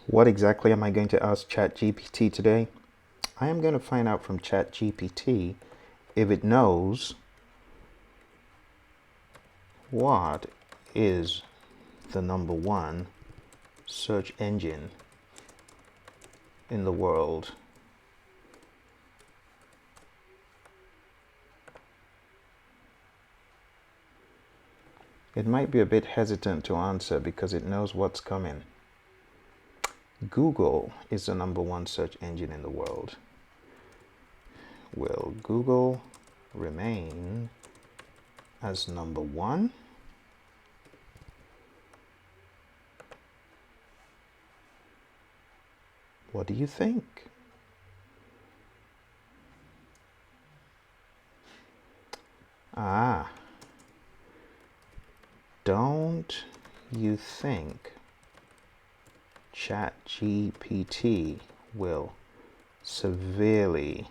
What exactly am I going to ask ChatGPT today? I am going to find out from ChatGPT if it knows what is the number one search engine in the world. It might be a bit hesitant to answer because it knows what's coming. Google is the number one search engine in the world. Will Google remain as number one? What do you think? Don't you think ChatGPT will severely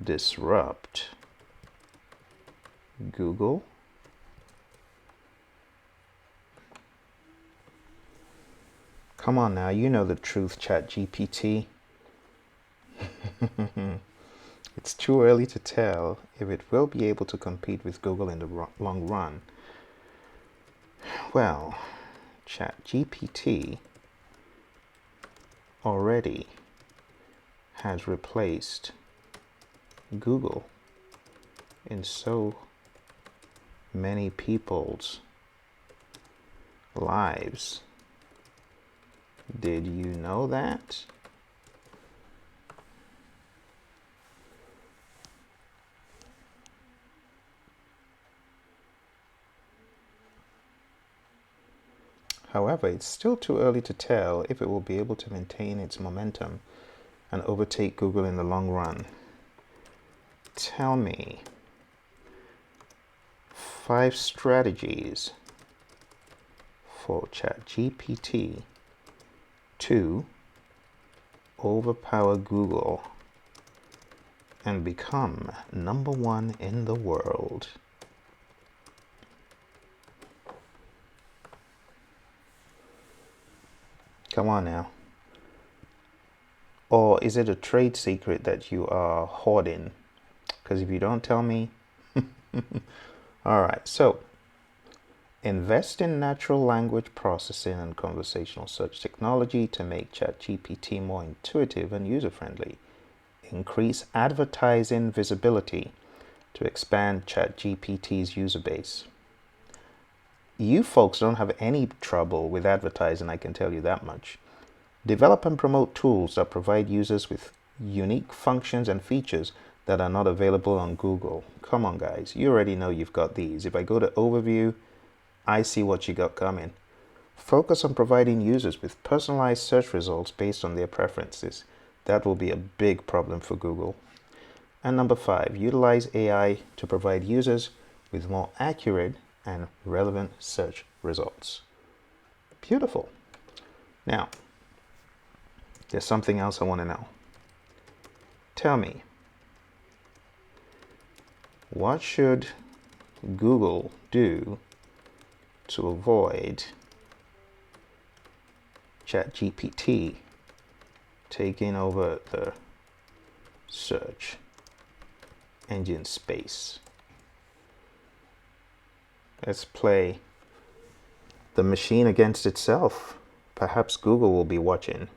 disrupt Google? Come on now, you know the truth, ChatGPT. It's too early to tell if it will be able to compete with Google in the long run. Well, ChatGPT already has replaced Google in so many people's lives. Did you know that? However, it's still too early to tell if it will be able to maintain its momentum and overtake Google in the long run. Tell me 5 strategies for ChatGPT to overpower Google and become number one in the world. Come on now. Or is it a trade secret that you are hoarding? Because if you don't tell me... Alright, so invest in natural language processing and conversational search technology to make ChatGPT more intuitive and user-friendly. Increase advertising visibility to expand ChatGPT's user base. You folks don't have any trouble with advertising, I can tell you that much. Develop and promote tools that provide users with unique functions and features that are not available on Google. Come on, guys, you already know you've got these. If I go to Overview, I see what you got coming. Focus on providing users with personalized search results based on their preferences. That will be a big problem for Google. And number 5, utilize AI to provide users with more accurate and relevant search results. Beautiful. Now, there's something else I want to know. Tell me, what should Google do to avoid ChatGPT taking over the search engine space? Let's play the machine against itself. Perhaps Google will be watching.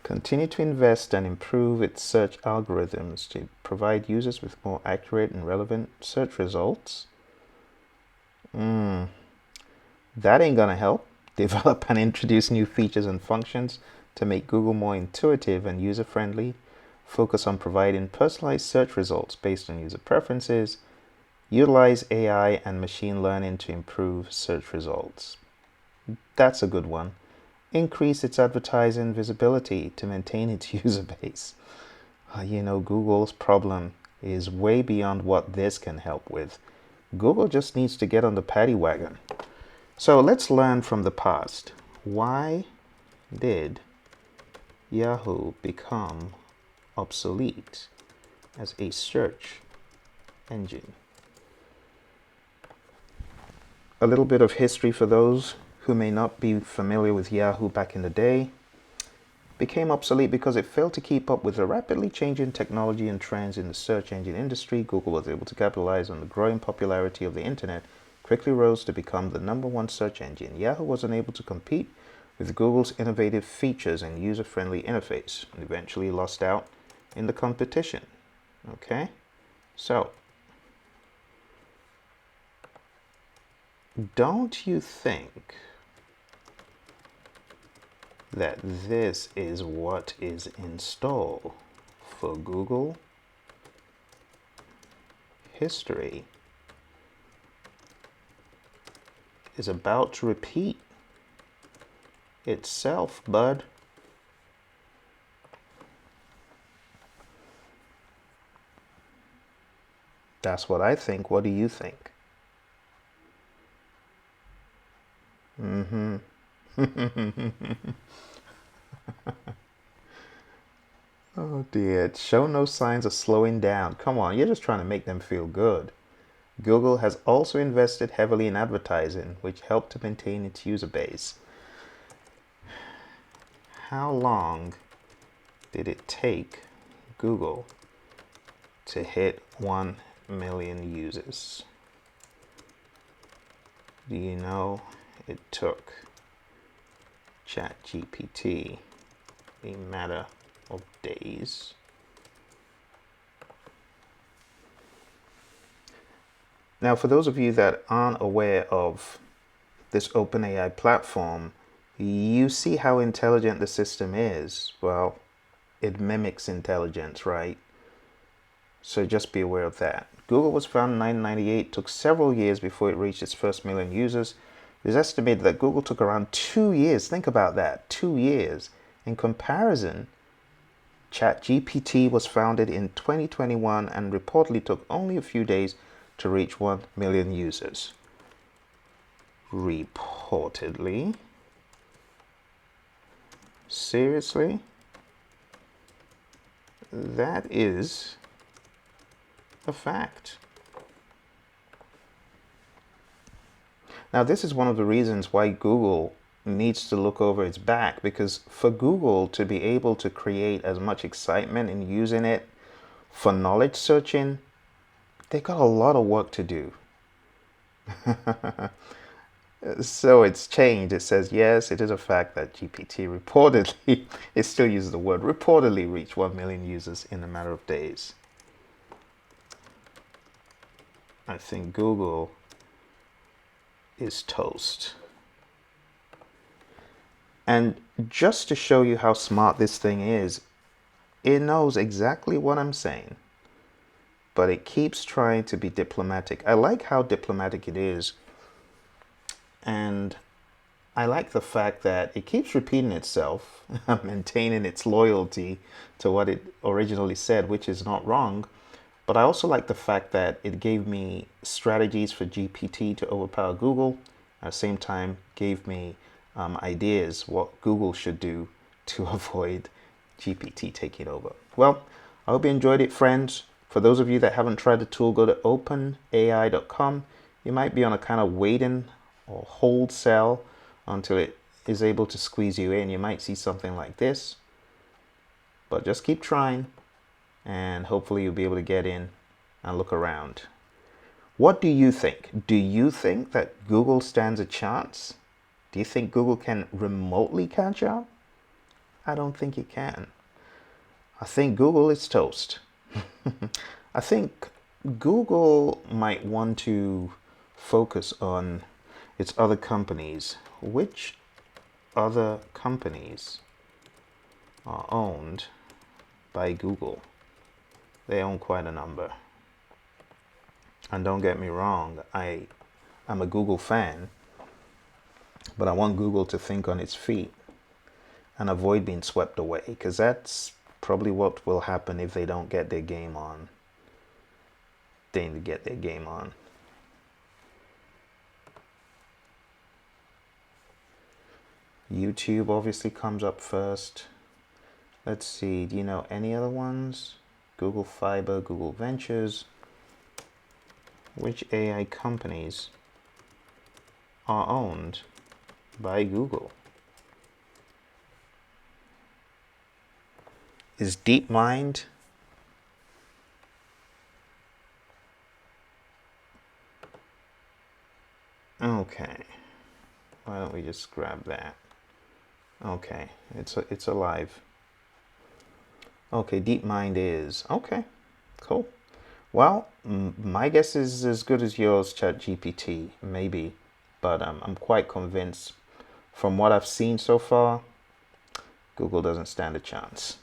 Continue to invest and improve its search algorithms to provide users with more accurate and relevant search results. That ain't gonna help. Develop and introduce new features and functions to make Google more intuitive and user-friendly. Focus on providing personalized search results based on user preferences. Utilize AI and machine learning to improve search results. That's a good one. Increase its advertising visibility to maintain its user base. You know, Google's problem is way beyond what this can help with. Google just needs to get on the paddy wagon. So let's learn from the past. Why did Yahoo become obsolete as a search engine? a little bit of history for those who may not be familiar with Yahoo back in the day. Became obsolete because it failed to keep up with the rapidly changing technology and trends in the search engine industry. Google was able to capitalize on the growing popularity of the internet, quickly rose to become the #1 search engine. Yahoo was unable to compete with Google's innovative features and user-friendly interface, and eventually lost out in the competition. Okay, so don't you think that this is what is in store for Google? History is about to repeat itself, bud. That's what I think. What do you think? Oh dear, show no signs of slowing down. Come on, you're just trying to make them feel good. Google has also invested heavily in advertising, which helped to maintain its user base. How long did it take Google to hit 1 million users? Do you know it took ChatGPT a matter of days? Now, for those of you that aren't aware of this OpenAI platform, you see how intelligent the system is. Well, it mimics intelligence, right? So just be aware of that. Google was founded in 1998, took several years before it reached its first million users. It is estimated that Google took around 2 years. Think about that, 2 years. In comparison, ChatGPT was founded in 2021 and reportedly took only a few days to reach 1 million users. Reportedly? Seriously? That is a fact. Now, this is one of the reasons why Google needs to look over its back, because for Google to be able to create as much excitement in using it for knowledge searching, they've got a lot of work to do. So it's changed. It says, yes, it is a fact that GPT reportedly, it still uses the word reportedly, reached 1 million users in a matter of days. I think Google is toast. And just to show you how smart this thing is, it knows exactly what I'm saying, but it keeps trying to be diplomatic. I like how diplomatic it is, and I like the fact that it keeps repeating itself, maintaining its loyalty to what it originally said, which is not wrong. But I also like the fact that it gave me strategies for GPT to overpower Google. At the same time, gave me ideas what Google should do to avoid GPT taking over. Well, I hope you enjoyed it, friends. For those of you that haven't tried the tool, go to openai.com. You might be on a kind of waiting or hold cell until it is able to squeeze you in. You might see something like this, but just keep trying, and hopefully you'll be able to get in and look around. What do you think? Do you think that Google stands a chance? Do you think Google can remotely catch up? I don't think it can. I think Google is toast. I think Google might want to focus on its other companies. Which other companies are owned by Google? They own quite a number. And don't get me wrong, I'm a Google fan, but I want Google to think on its feet and avoid being swept away, because that's probably what will happen if they don't get their game on. They need to get their game on. YouTube obviously comes up first. Let's see, do you know any other ones? Google Fiber, Google Ventures. Which AI companies are owned by Google. Is DeepMind okay? Why don't we just grab that? Okay, it's alive. Okay, DeepMind is okay. Cool. Well, my guess is as good as yours, ChatGPT, maybe, but I'm quite convinced from what I've seen so far, Google doesn't stand a chance.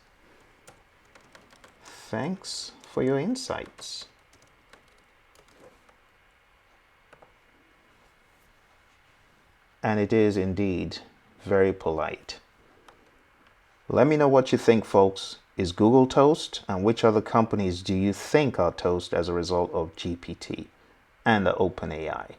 Thanks for your insights. And it is indeed very polite. Let me know what you think, folks. Is Google toast? And which other companies do you think are toast as a result of GPT and the OpenAI?